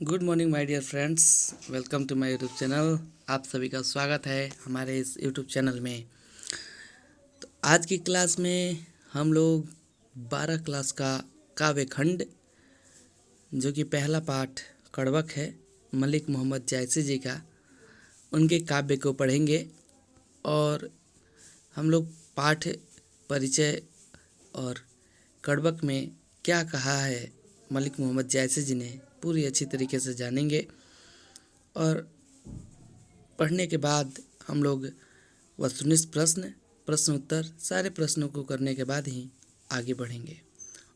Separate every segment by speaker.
Speaker 1: Good morning my dear friends, welcome to my YouTube channel. आप सभी का स्वागत है हमारे इस यूट्यूब चैनल में। तो आज की क्लास में हम लोग 12 क्लास का काव्य खंड, जो कि पहला पाठ कड़वक है मलिक मोहम्मद जायसी जी का, उनके काव्य को पढ़ेंगे। और हम लोग पाठ परिचय और कड़वक में क्या कहा है मलिक मोहम्मद जायसी जी ने पूरी अच्छी तरीके से जानेंगे। और पढ़ने के बाद हम लोग वस्तुनिष्ठ प्रश्न उत्तर सारे प्रश्नों को करने के बाद ही आगे बढ़ेंगे।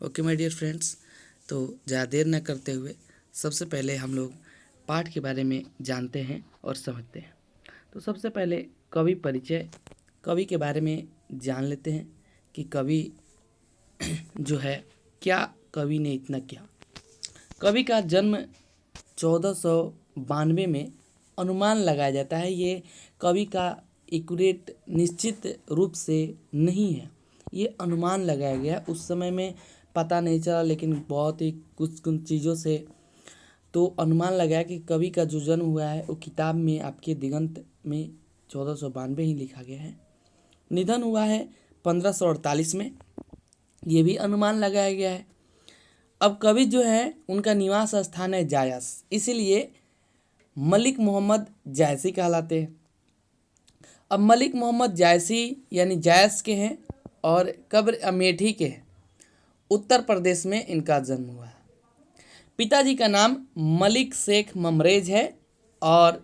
Speaker 1: ओके माय डियर फ्रेंड्स, तो ज़्यादा देर न करते हुए सबसे पहले हम लोग पाठ के बारे में जानते हैं और समझते हैं। तो सबसे पहले कवि परिचय, कवि के बारे में जान लेते हैं कि कवि जो है क्या, कवि ने इतना क्या। कवि का जन्म 1492 में अनुमान लगाया जाता है। ये कवि का एक्यूरेट निश्चित रूप से नहीं है, ये अनुमान लगाया गया। उस समय में पता नहीं चला, लेकिन बहुत ही कुछ कुछ चीज़ों से तो अनुमान लगाया कि कवि का जो जन्म हुआ है वो किताब में आपके दिगंत में 1492 ही लिखा गया है। निधन हुआ है 1548 में, ये भी अनुमान लगाया गया है। अब कवि जो है उनका निवास स्थान है जायस, इसीलिए मलिक मोहम्मद जायसी कहलाते हैं। अब मलिक मोहम्मद जायसी यानी जायस के हैं और कब्र अमेठी के हैं। उत्तर प्रदेश में इनका जन्म हुआ है। पिताजी का नाम मलिक शेख ममरेज है और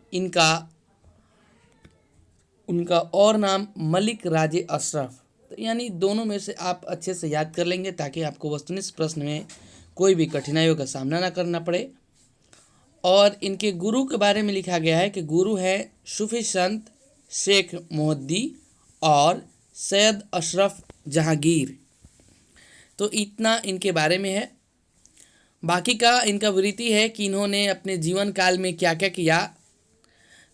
Speaker 1: उनका और नाम मलिक राजे अशरफ। तो यानी दोनों में से आप अच्छे से याद कर लेंगे ताकि आपको वस्तुनिष्ठ प्रश्न में कोई भी कठिनाइयों का सामना ना करना पड़े। और इनके गुरु के बारे में लिखा गया है कि गुरु है सूफी संत शेख मोहद्दी और सैयद अशरफ जहांगीर। तो इतना इनके बारे में है। बाकी का इनका वृत्ति है कि इन्होंने अपने जीवन काल में क्या क्या किया।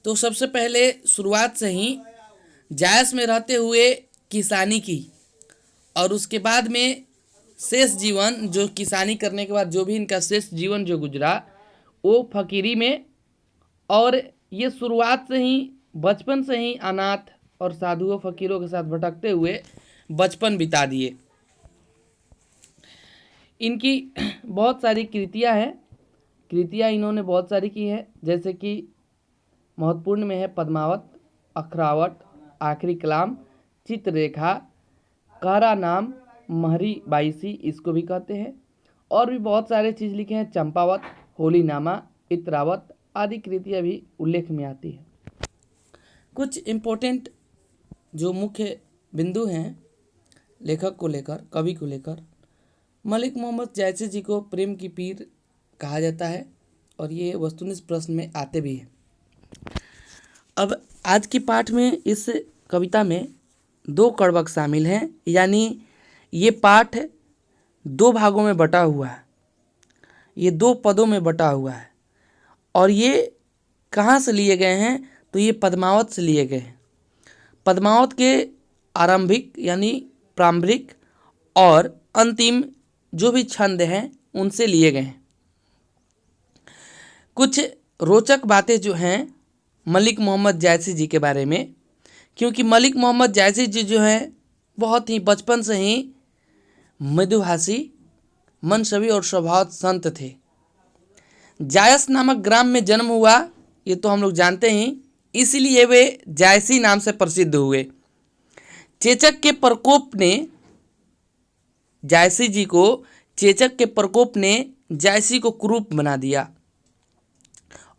Speaker 1: तो सबसे पहले शुरुआत से ही जायस में रहते हुए किसानी की, और उसके बाद में शेष जीवन, जो किसानी करने के बाद जो भी इनका शेष जीवन जो गुजरा वो फकीरी में। और ये शुरुआत से ही बचपन से ही अनाथ और साधुओं फकीरों के साथ भटकते हुए बचपन बिता दिए। इनकी बहुत सारी कृतियाँ इन्होंने बहुत सारी की है, जैसे कि महत्वपूर्ण में है पद्मावत, अखरावट, आखिरी कलाम, चित्ररेखा, कहरा नाम, महरी बाईसी इसको भी कहते हैं। और भी बहुत सारे चीज़ लिखे हैं, चंपावत, होलीनामा, इतरावत आदि कृतियाँ भी उल्लेख में आती है। कुछ इम्पोर्टेंट जो मुख्य बिंदु हैं लेखक को लेकर, कवि को लेकर, मलिक मोहम्मद जायसी जी को प्रेम की पीर कहा जाता है और ये वस्तुनिष्ठ प्रश्न में आते भी हैं। अब आज की पाठ में इस कविता में 2 कड़वक शामिल हैं, यानी ये पाठ 2 भागों में बटा हुआ है, ये 2 पदों में बटा हुआ है। और ये कहाँ से लिए गए हैं, तो ये पद्मावत से लिए गए हैं। पद्मावत के आरंभिक यानी प्रारंभिक और अंतिम जो भी छंद हैं उनसे लिए गए हैं। कुछ रोचक बातें जो हैं मलिक मोहम्मद जायसी जी के बारे में, क्योंकि मलिक मोहम्मद जायसी जी जो हैं बहुत ही बचपन से ही मृदुभाषी, मनसवी और स्वभाव संत थे। जायस नामक ग्राम में जन्म हुआ, ये तो हम लोग जानते हैं, इसलिए वे जायसी नाम से प्रसिद्ध हुए। चेचक के प्रकोप ने जायसी जी को चेचक के प्रकोप ने जायसी को कुरूप बना दिया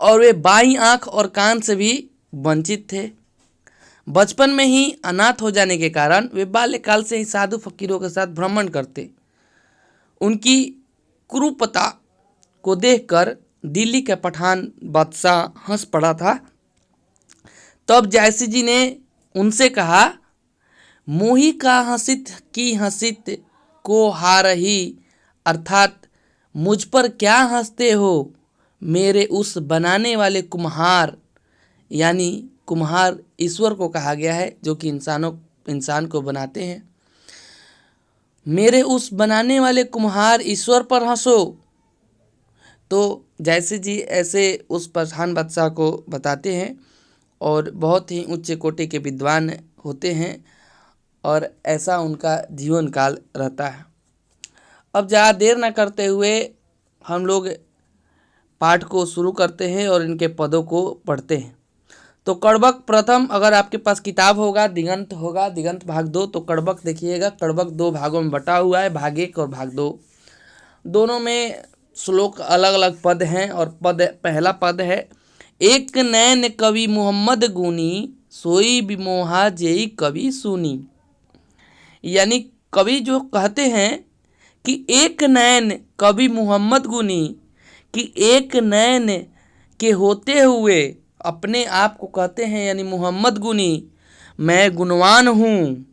Speaker 1: और वे बाईं आंख और कान से भी वंचित थे। बचपन में ही अनाथ हो जाने के कारण वे बाल्यकाल से ही साधु फकीरों के साथ भ्रमण करते। उनकी कुरूपता को देखकर दिल्ली के पठान बादशाह हंस पड़ा था। तब जायसी जी ने उनसे कहा, मोही का हंसित की हंसित को हारही, अर्थात मुझ पर क्या हंसते हो मेरे उस बनाने वाले कुम्हार। यानी कुम्हार ईश्वर को कहा गया है जो कि इंसान को बनाते हैं। मेरे उस बनाने वाले कुम्हार ईश्वर पर हंसो, तो जायसी जी ऐसे उस पठान बादशाह को बताते हैं और बहुत ही उच्च कोटि के विद्वान होते हैं और ऐसा उनका जीवन काल रहता है। अब ज़्यादा देर न करते हुए हम लोग पाठ को शुरू करते हैं और इनके पदों को पढ़ते हैं। तो कड़बक प्रथम, अगर आपके पास किताब होगा दिगंत भाग 2, तो कड़बक देखिएगा। कड़बक 2 भागों में बटा हुआ है, भाग 1 और भाग 2। दोनों में श्लोक अलग अलग पद हैं और पहला पद है, एक नैन कवि मोहम्मद गुनी सोई विमोहा जेई कवि सुनी। यानी कवि जो कहते हैं कि एक नैन कवि मोहम्मद गुनी, कि एक नैन के होते हुए अपने आप को कहते हैं, यानी मोहम्मद गुनी, मैं गुणवान हूँ।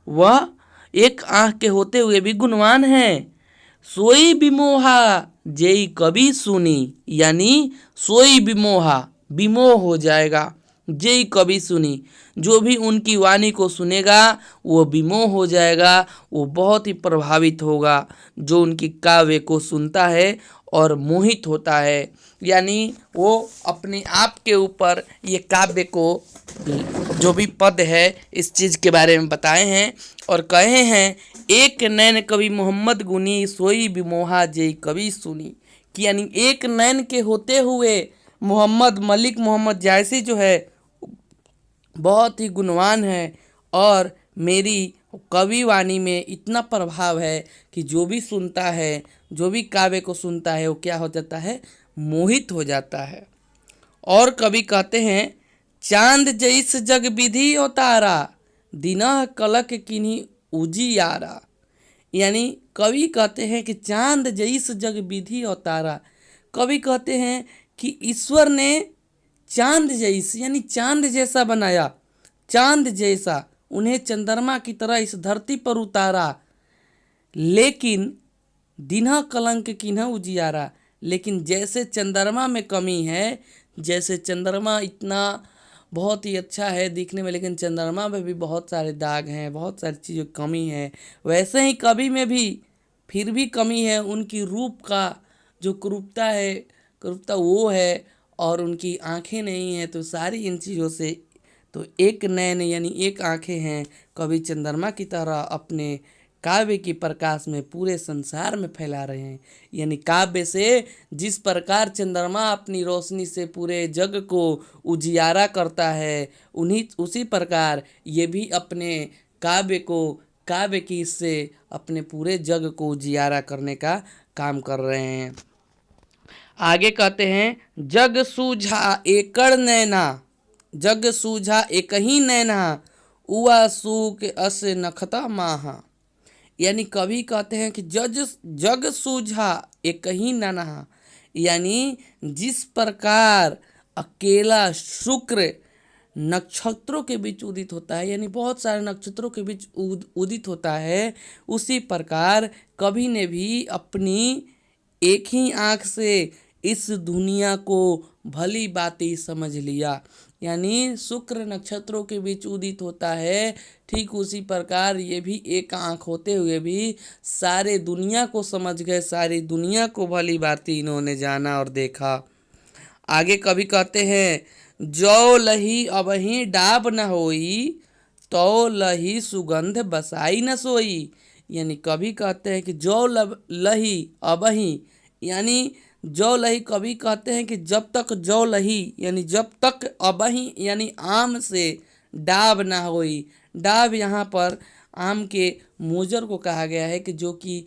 Speaker 1: वह एक आँख के होते हुए भी गुणवान है। सोई विमोहा जेई कवि सुनी, यानी सोई विमोहा, विमोह हो जाएगा, जेई कवि सुनी, जो भी उनकी वाणी को सुनेगा वो विमोह हो जाएगा, वो बहुत ही प्रभावित होगा जो उनकी काव्य को सुनता है और मोहित होता है। यानी वो अपने आप के ऊपर ये काव्य को जो भी पद है इस चीज़ के बारे में बताए हैं और कहे हैं, एक नैन कवि मोहम्मद गुनी सोई विमोहा जेई कवि सुनी, कि यानी एक नैन के होते हुए मोहम्मद मलिक मोहम्मद जायसी जो है बहुत ही गुणवान है और मेरी कवि वाणी में इतना प्रभाव है कि जो भी सुनता है, जो भी काव्य को सुनता है, वो क्या हो जाता है, मोहित हो जाता है। और कवि कहते हैं, चांद जैस जग विधि ओ तारा दिना कलक किन्हीं उजियारा। यानी कवि कहते हैं कि चांद जैस जग विधि और तारा, कवि कहते हैं कि ईश्वर ने चांद जैसे यानी चांद जैसा बनाया, चांद जैसा उन्हें चंद्रमा की तरह इस धरती पर उतारा, लेकिन दिना कलंक किन्ह उजियारा, लेकिन जैसे चंद्रमा में कमी है, जैसे चंद्रमा इतना बहुत ही अच्छा है दिखने में, लेकिन चंद्रमा में भी बहुत सारे दाग हैं, बहुत सारी चीज़ों की कमी है, वैसे ही कवि में भी फिर भी कमी है। उनकी रूप का जो कुरूपता है, कुरूपता वो है, और उनकी आंखें नहीं हैं, तो सारी इन चीज़ों से, तो एक नैन यानी एक आंखें हैं, कवि चंद्रमा की तरह अपने काव्य की प्रकाश में पूरे संसार में फैला रहे हैं। यानी काव्य से जिस प्रकार चंद्रमा अपनी रोशनी से पूरे जग को उजियारा करता है, उसी प्रकार ये भी अपने काव्य की से अपने पूरे जग को उजियारा करने का काम कर रहे हैं। आगे कहते हैं, जग सूझा एकड़ नैना, जग सूझा एक ही नैना, उआ सूक अस नखता माहा। यानी कवि कहते हैं कि जग सूझा एक ही नैना, यानी जिस प्रकार अकेला शुक्र नक्षत्रों के बीच उदित होता है, यानी बहुत सारे नक्षत्रों के बीच उदित होता है, उसी प्रकार कवि ने भी अपनी एक ही आँख से इस दुनिया को भली बाती समझ लिया। यानी शुक्र नक्षत्रों के बीच उदित होता है, ठीक उसी प्रकार ये भी एक आँख होते हुए भी सारे दुनिया को समझ गए, सारी दुनिया को भली बाती इन्होंने जाना और देखा। आगे कवि कहते हैं, जो लही अबही डाब न होई, तो लही सुगंध बसाई न सोई। यानी कवि कहते हैं कि जो लही अबही, यानी जौ लही, कवि कहते हैं कि जब तक जौ लही यानी जब तक अबही यानी आम से डाब ना होई। डाब यहाँ पर आम के मोजर को कहा गया है कि जो कि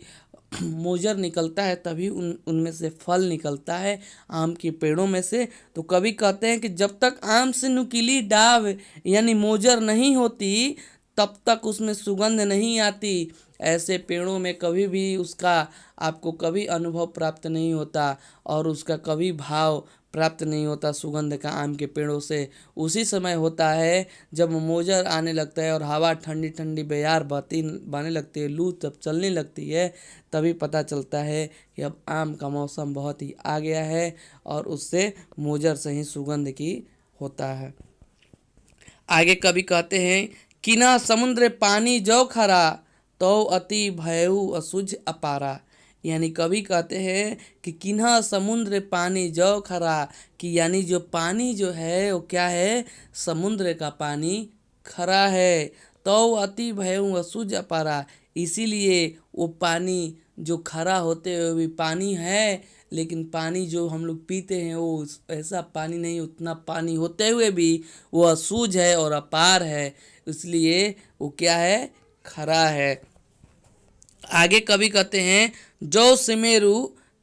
Speaker 1: मोजर निकलता है तभी उनमें से फल निकलता है आम के पेड़ों में से। तो कवि कहते हैं कि जब तक आम से नुकीली डाब यानी मोजर नहीं होती तब तक उसमें सुगंध नहीं आती। ऐसे पेड़ों में कभी भी उसका आपको कभी अनुभव प्राप्त नहीं होता और उसका कभी भाव प्राप्त नहीं होता सुगंध का आम के पेड़ों से। उसी समय होता है जब मोजर आने लगता है और हवा ठंडी ठंडी बयार बहने लगती है, लू जब चलने लगती है, तभी पता चलता है कि अब आम का मौसम बहुत ही आ गया है और उससे मोजर से ही सुगंध की होता है। आगे कवि कहते हैं, किना समुद्र पानी जो खरा, तो अति भयउ असुझ अपारा। यानी कवि कहते हैं कि किन्हा समुद्र पानी जो खरा, कि यानी जो पानी जो है वो क्या है, समुद्र का पानी खरा है। तो अति भयउ असुज अपारा, इसीलिए वो पानी जो खरा होते हुए भी पानी है, लेकिन पानी जो हम लोग पीते हैं वो ऐसा पानी नहीं, उतना पानी होते हुए भी वो असूझ है और अपार है, इसलिए वो क्या है, खरा है। आगे कवि कहते हैं जो सिमेरु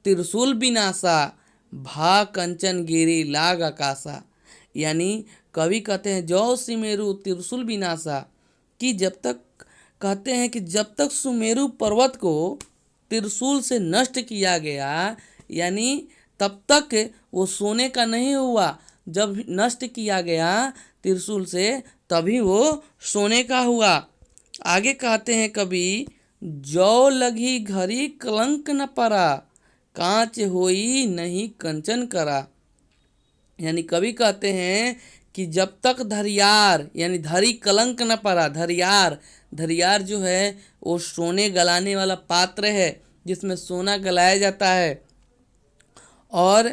Speaker 1: त्रिशूल विनाशा, भा कंचन गिरी लाग आकाशा। यानी कवि कहते हैं जो सिमेरु त्रिशूल विनाशा, कि जब तक कहते हैं कि जब तक सुमेरु पर्वत को त्रिशूल से नष्ट किया गया, यानी तब तक वो सोने का नहीं हुआ, जब नष्ट किया गया त्रिशूल से तभी वो सोने का हुआ। आगे कहते हैं कवि जो लगी घड़ी कलंक न परा, कांच होई नहीं कंचन करा। यानी कवि कहते हैं कि जब तक धरियार, यानी धरी कलंक न पड़ा, धरियार जो है वो सोने गलाने वाला पात्र है जिसमें सोना गलाया जाता है, और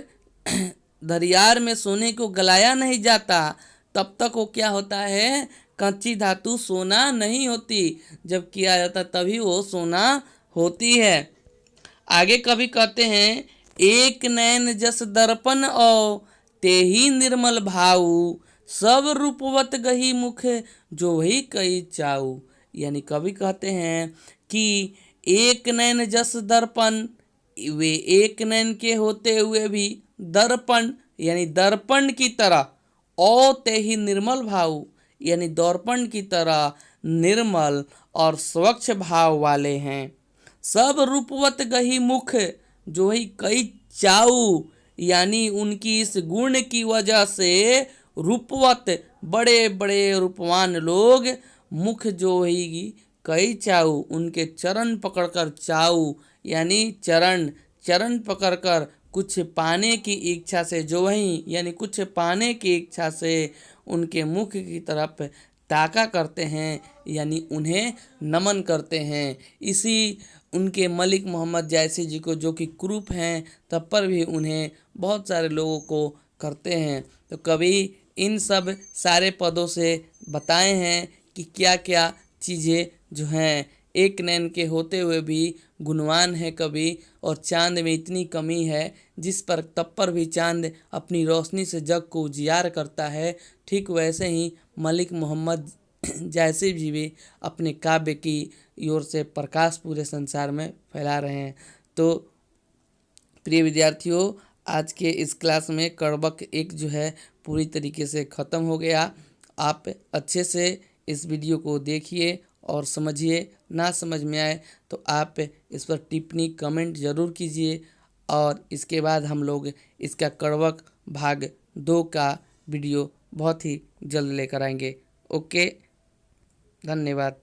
Speaker 1: धरियार में सोने को गलाया नहीं जाता तब तक वो क्या होता है, कच्ची धातु सोना नहीं होती, जब किया जाता तभी वो सोना होती है। आगे कवि कहते हैं एक नैन जस दर्पण औ, ते ही निर्मल भाऊ, सब रूपवत गही मुख, जो ही कई चाऊ। यानी कवि कहते हैं कि एक नैन जस दर्पण, वे एक नैन के होते हुए भी दर्पण, यानी दर्पण की तरह, ओ ते ही निर्मल भाव, यानी दर्पण की तरह निर्मल और स्वच्छ भाव वाले हैं। सब रूपवत गही मुख, जो ही कई चाऊ, यानी उनकी इस गुण की वजह से रूपवत, बड़े बड़े रूपवान लोग, मुख जो ही कई चाऊ, उनके चरण पकड़कर चाऊ, यानी चरण पकड़कर कुछ पाने की इच्छा से, जो वही यानी कुछ पाने की इच्छा से उनके मुख की तरफ ताका करते हैं, यानी उन्हें नमन करते हैं। इसी उनके मलिक मोहम्मद जायसी जी को, जो कि कुरूप हैं, तब पर भी उन्हें बहुत सारे लोगों को करते हैं। तो कवि इन सब सारे पदों से बताए हैं कि क्या क्या चीज़ें जो हैं एक नैन के होते हुए भी गुणवान है कवि, और चांद में इतनी कमी है जिस पर तब पर भी चांद अपनी रोशनी से जग को उजियार करता है, ठीक वैसे ही मलिक मोहम्मद जायसी जी भी अपने काव्य की ओर से प्रकाश पूरे संसार में फैला रहे हैं। तो प्रिय विद्यार्थियों, आज के इस क्लास में कड़बक एक जो है पूरी तरीके से ख़त्म हो गया। आप अच्छे से इस वीडियो को देखिए और समझिए, ना समझ में आए तो आप इस पर टिप्पणी कमेंट ज़रूर कीजिए, और इसके बाद हम लोग इसका कड़बक भाग 2 का वीडियो बहुत ही जल्द लेकर आएंगे। ओके, धन्यवाद।